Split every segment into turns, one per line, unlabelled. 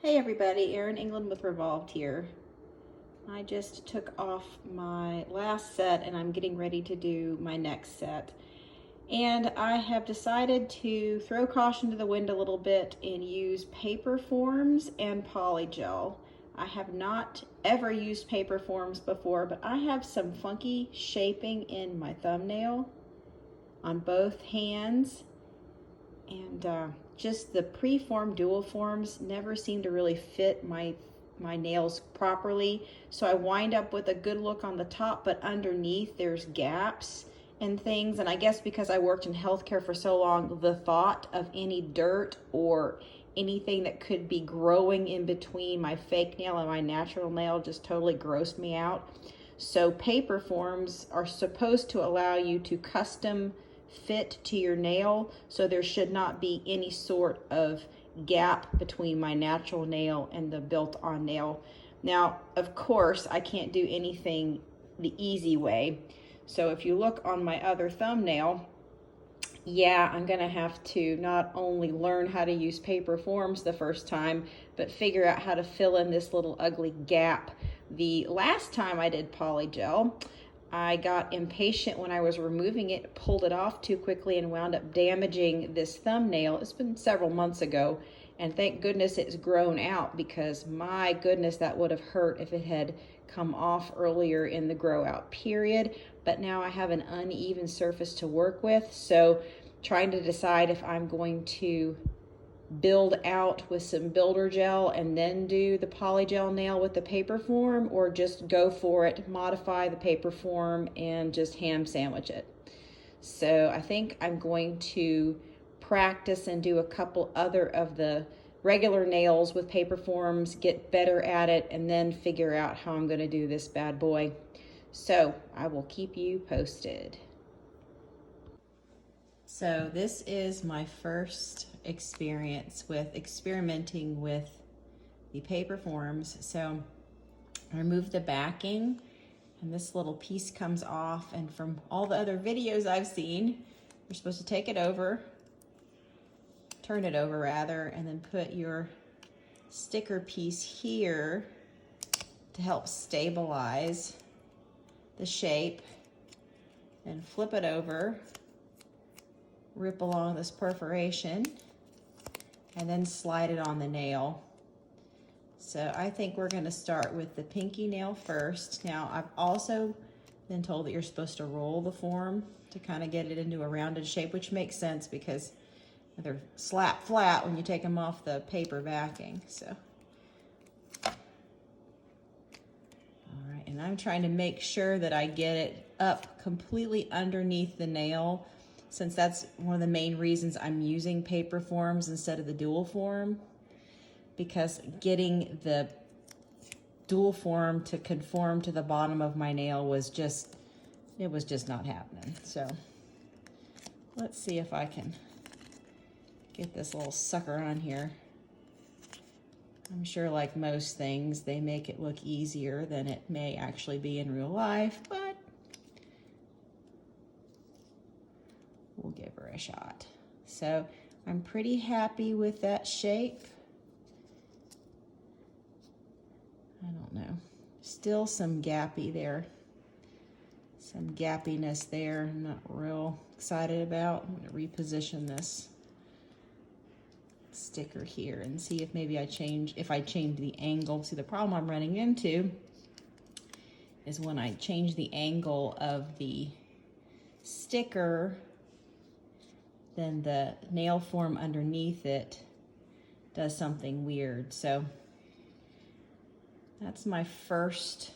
Hey everybody, Erin England with Revolved here. I just took off my last set and I'm getting ready to do my next set. And I have decided to throw caution to the wind a little bit and use paper forms and polygel. I have not ever used paper forms before, but I have some funky shaping in my thumbnail on both hands. And just the pre-form dual forms never seem to really fit my nails properly, so I wind up with a good look on the top, but underneath there's gaps and things. And I guess because I worked in healthcare for so long, the thought of any dirt or anything that could be growing in between my fake nail and my natural nail just totally grossed me out. So paper forms are supposed to allow you to custom fit to your nail, so there should not be any sort of gap between my natural nail and the built-on nail. Now, of course, I can't do anything the easy way. So if you look on my other thumbnail, yeah, I'm gonna have to not only learn how to use paper forms the first time, but figure out how to fill in this little ugly gap. The last time I did polygel, I got impatient when I was removing it, pulled it off too quickly, and wound up damaging this thumbnail. It's been several months ago, and thank goodness it's grown out, because my goodness, that would have hurt if it had come off earlier in the grow out period. But now I have an uneven surface to work with, so trying to decide if I'm going to build out with some builder gel and then do the polygel nail with the paper form, or just go for it, modify the paper form and just ham sandwich it. So I think I'm going to practice and do a couple other of the regular nails with paper forms, get better at it, and then figure out how I'm going to do this bad boy. So I will keep you posted. So this is my first experience with experimenting with the paper forms. So I removed the backing and this little piece comes off, and from all the other videos I've seen, you're supposed to take it over, turn it over rather, and then put your sticker piece here to help stabilize the shape, and flip it over, rip along this perforation, and then slide it on the nail. So I think we're going to start with the pinky nail first. Now, I've also been told that you're supposed to roll the form to kind of get it into a rounded shape, which makes sense because they're slap flat when you take them off the paper backing. So, all right, and I'm trying to make sure that I get it up completely underneath the nail, since that's one of the main reasons I'm using paper forms instead of the dual form, because getting the dual form to conform to the bottom of my nail was just not happening. So let's see if I can get this little sucker on here. I'm sure, like most things, they make it look easier than it may actually be in real life, but we'll give her a shot. So I'm pretty happy with that shape. I don't know, still some gappy there, some gappiness there. I'm not real excited about. I'm gonna reposition this sticker here and see if maybe I change the angle. See, the problem I'm running into is when I change the angle of the sticker, then the nail form underneath it does something weird. So that's my first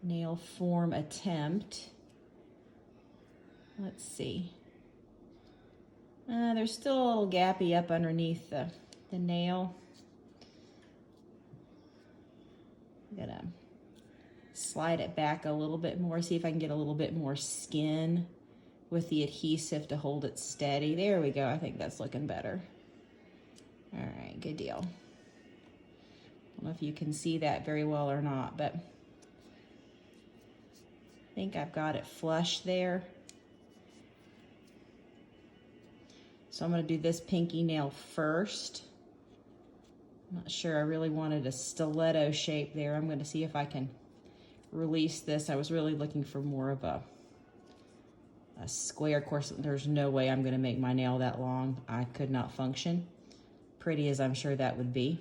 nail form attempt. Let's see. There's still a little gappy up underneath the nail. I'm gonna slide it back a little bit more, see if I can get a little bit more skin with the adhesive to hold it steady. There we go. I think that's looking better. All right, good deal. I don't know if you can see that very well or not, but I think I've got it flush there. So I'm going to do this pinky nail first. I'm not sure, I really wanted a stiletto shape there. I'm going to see if I can release this. I was really looking for more of a square. Of course, there's no way I'm going to make my nail that long. I could not function, pretty as I'm sure that would be.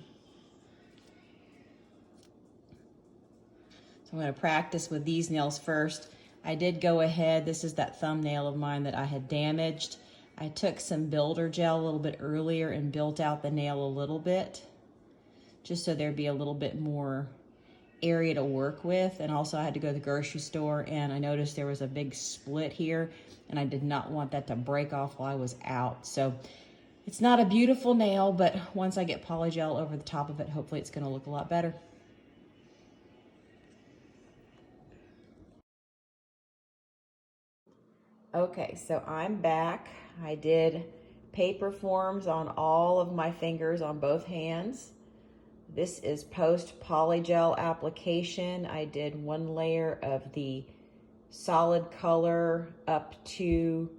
So I'm going to practice with these nails first. I did go ahead, this is that thumbnail of mine that I had damaged. I took some builder gel a little bit earlier and built out the nail a little bit, just so there'd be a little bit more area to work with. And also I had to go to the grocery store and I noticed there was a big split here and I did not want that to break off while I was out. So it's not a beautiful nail, but once I get polygel over the top of it, hopefully it's gonna look a lot better. Okay, so I'm back. I did paper forms on all of my fingers on both hands. This is post polygel application. I did one layer of the solid color up to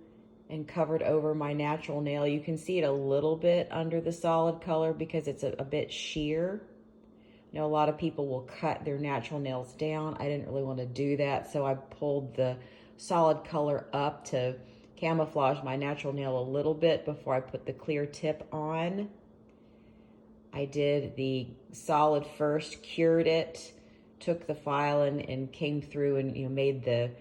and covered over my natural nail. You can see it a little bit under the solid color because it's a bit sheer. You know, a lot of people will cut their natural nails down. I didn't really want to do that, so I pulled the solid color up to camouflage my natural nail a little bit before I put the clear tip on. I did the solid first, cured it, took the file and came through and made the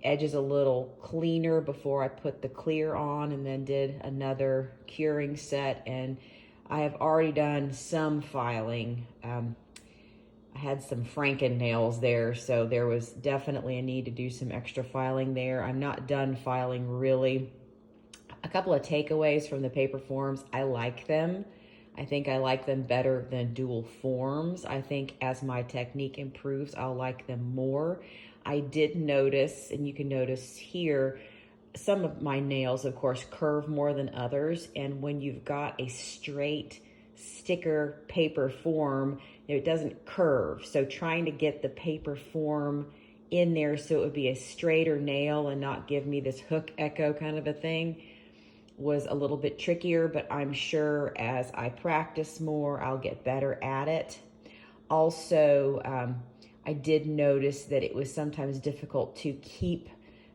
edges a little cleaner before I put the clear on, and then did another curing set. And I have already done some filing. I had some Franken nails there, so there was definitely a need to do some extra filing there. I'm not done filing really. A couple of takeaways from the paper forms. I like them. I think I like them better than dual forms. I think as my technique improves, I'll like them more. I did notice, and you can notice here, some of my nails, of course, curve more than others. And when you've got a straight sticker paper form, it doesn't curve. So trying to get the paper form in there so it would be a straighter nail and not give me this hook echo kind of a thing was a little bit trickier, but I'm sure as I practice more, I'll get better at it. Also, I did notice that it was sometimes difficult to keep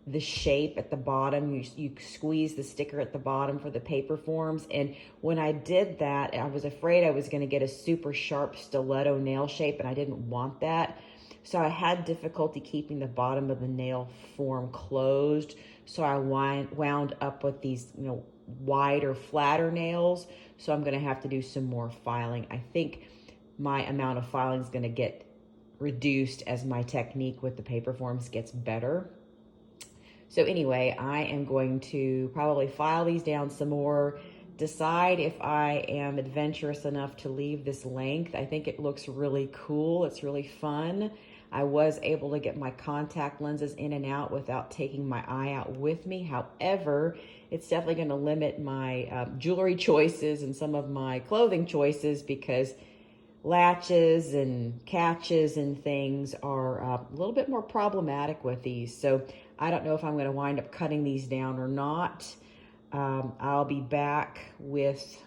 the shape at the bottom. You squeeze the sticker at the bottom for the paper forms. And when I did that, I was afraid I was going to get a super sharp stiletto nail shape, and I didn't want that. So I had difficulty keeping the bottom of the nail form closed. So I wound up with these, wider, flatter nails. So I'm going to have to do some more filing. I think my amount of filing is going to get reduced as my technique with the paper forms gets better. So anyway, I am going to probably file these down some more, decide if I am adventurous enough to leave this length. I think it looks really cool. It's really fun. I was able to get my contact lenses in and out without taking my eye out with me. However, it's definitely going to limit my jewelry choices and some of my clothing choices because latches and catches and things are a little bit more problematic with these. So I don't know if I'm going to wind up cutting these down or not. I'll be back with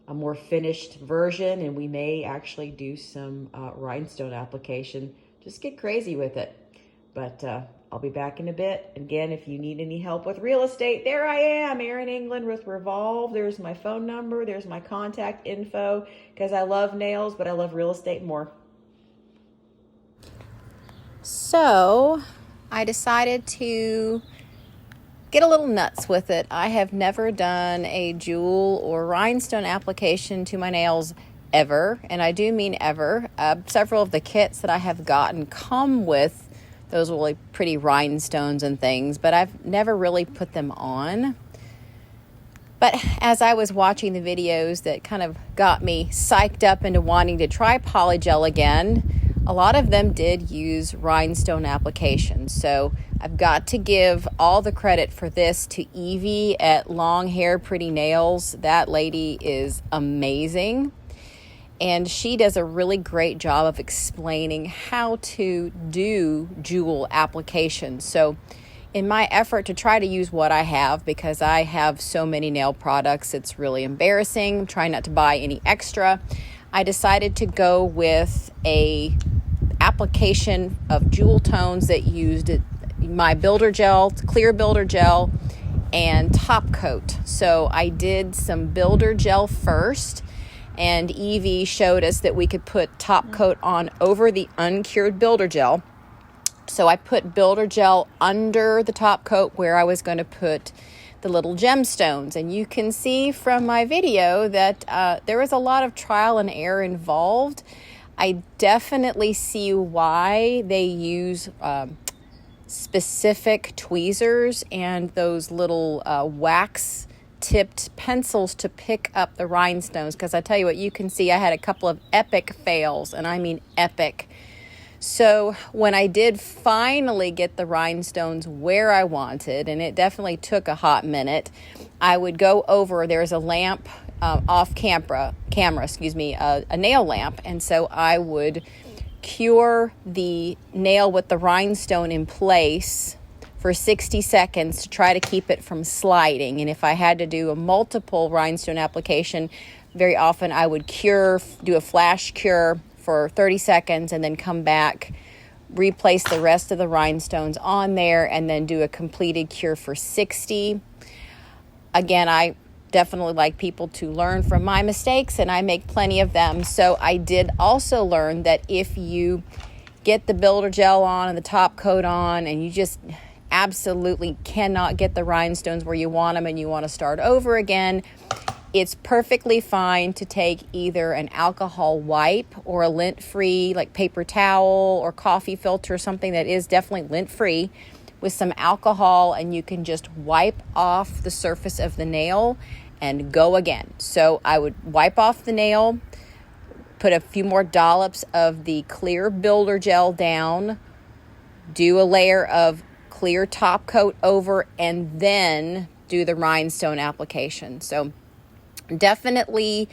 a more finished version, and we may actually do some rhinestone application. Just get crazy with it. But I'll be back in a bit. Again, if you need any help with real estate, there I am, Erin England with Revolve. There's my phone number. There's my contact info, because I love nails, but I love real estate more. So I decided to get a little nuts with it. I have never done a jewel or rhinestone application to my nails ever, and I do mean ever. Several of the kits that I have gotten come with those really pretty rhinestones and things, but I've never really put them on. But as I was watching the videos that kind of got me psyched up into wanting to try polygel again, a lot of them did use rhinestone applications. So I've got to give all the credit for this to Evie at Long Hair Pretty Nails. That lady is amazing. And she does a really great job of explaining how to do jewel applications. So
in my effort to try to use what I have, because I have so many nail products, it's really embarrassing. I'm trying not to buy any extra. I decided to go with a application of jewel tones that used my builder gel, clear builder gel, and top coat. So I did some builder gel first, and Evie showed us that we could put top coat on over the uncured builder gel. So I put builder gel under the top coat where I was going to put the little gemstones. And you can see from my video that there was a lot of trial and error involved. I definitely see why they use specific tweezers and those little wax tipped pencils to pick up the rhinestones. Because I tell you what, you can see I had a couple of epic fails, and I mean epic. So when I did finally get the rhinestones where I wanted, and it definitely took a hot minute, I would go over, there's a lamp off camera, a nail lamp, and so I would cure the nail with the rhinestone in place for 60 seconds to try to keep it from sliding. And if I had to do a multiple rhinestone application, very often I would do a flash cure for 30 seconds and then come back, replace the rest of the rhinestones on there, and then do a completed cure for 60. Again, I definitely like people to learn from my mistakes, and I make plenty of them. So I did also learn that if you get the builder gel on and the top coat on, and you just absolutely cannot get the rhinestones where you want them and you want to start over again, it's perfectly fine to take either an alcohol wipe or a lint-free, like paper towel or coffee filter, something that is definitely lint-free, with some alcohol, and you can just wipe off the surface of the nail and go again. So I would wipe off the nail, put a few more dollops of the clear builder gel down, do a layer of clear top coat over, and then do the rhinestone application. So definitely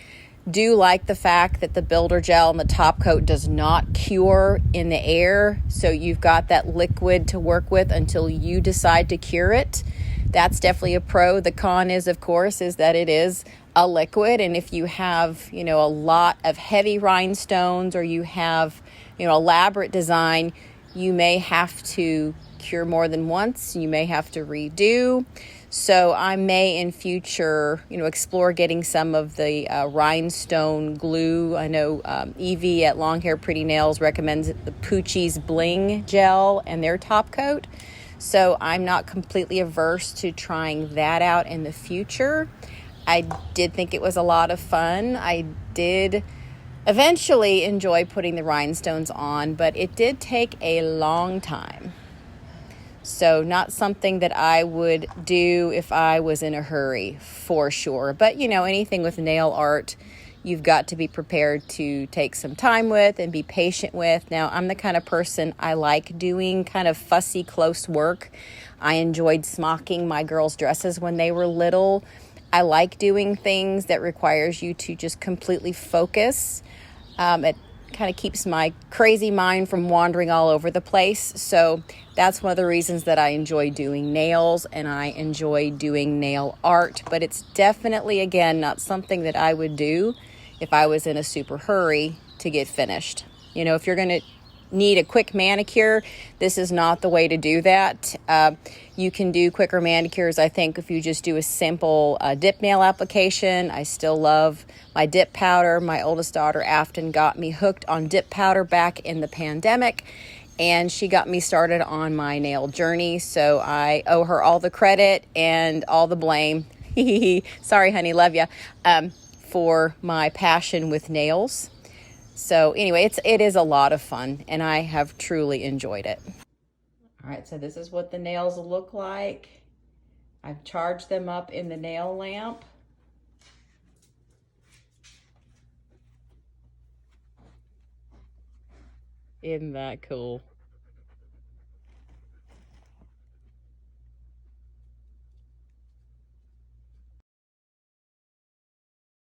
do like the fact that the builder gel and the top coat does not cure in the air. So you've got that liquid to work with until you decide to cure it. That's definitely a pro. The con is, of course, is that it is a liquid. And if you have, a lot of heavy rhinestones, or you have, elaborate design, you may have to cure more than once. You may have to redo. So I may in future, explore getting some of the rhinestone glue. I know Evie at Long Hair Pretty Nails recommends the Poochie's Bling gel and their top coat. So I'm not completely averse to trying that out in the future. I did think it was a lot of fun. I did eventually enjoy putting the rhinestones on, but it did take a long time. So not something that I would do if I was in a hurry, for sure. But, anything with nail art, you've got to be prepared to take some time with and be patient with. Now, I'm the kind of person, I like doing kind of fussy, close work. I enjoyed smocking my girls' dresses when they were little. I like doing things that requires you to just completely focus. It kind of keeps my crazy mind from wandering all over the place. So that's one of the reasons that I enjoy doing nails, and I enjoy doing nail art. But it's definitely, again, not something that I would do if I was in a super hurry to get finished. If you're going to need a quick manicure, this is not the way to do that. You can do quicker manicures, I think, if you just do a simple dip nail application. I still love my dip powder. My oldest daughter, Afton, got me hooked on dip powder back in the pandemic, and she got me started on my nail journey. So I owe her all the credit and all the blame. Sorry, honey, love ya. For my passion with nails. So anyway, it is a lot of fun, and I have truly enjoyed it. All right, so this is what the nails look like. I've charged them up in the nail lamp. Isn't that cool?